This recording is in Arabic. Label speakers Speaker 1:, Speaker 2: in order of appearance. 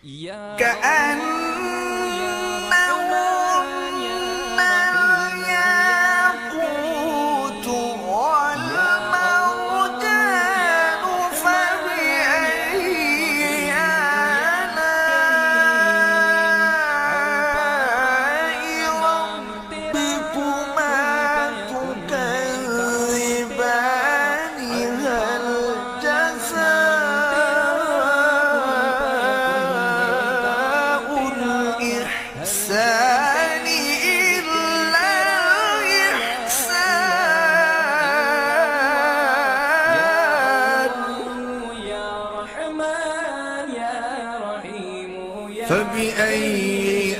Speaker 1: كأنهن الياقوت والمرجان فبأي آلاء ربكما تكذبان هل جزاء الإحسان إلا الإحسان فبأي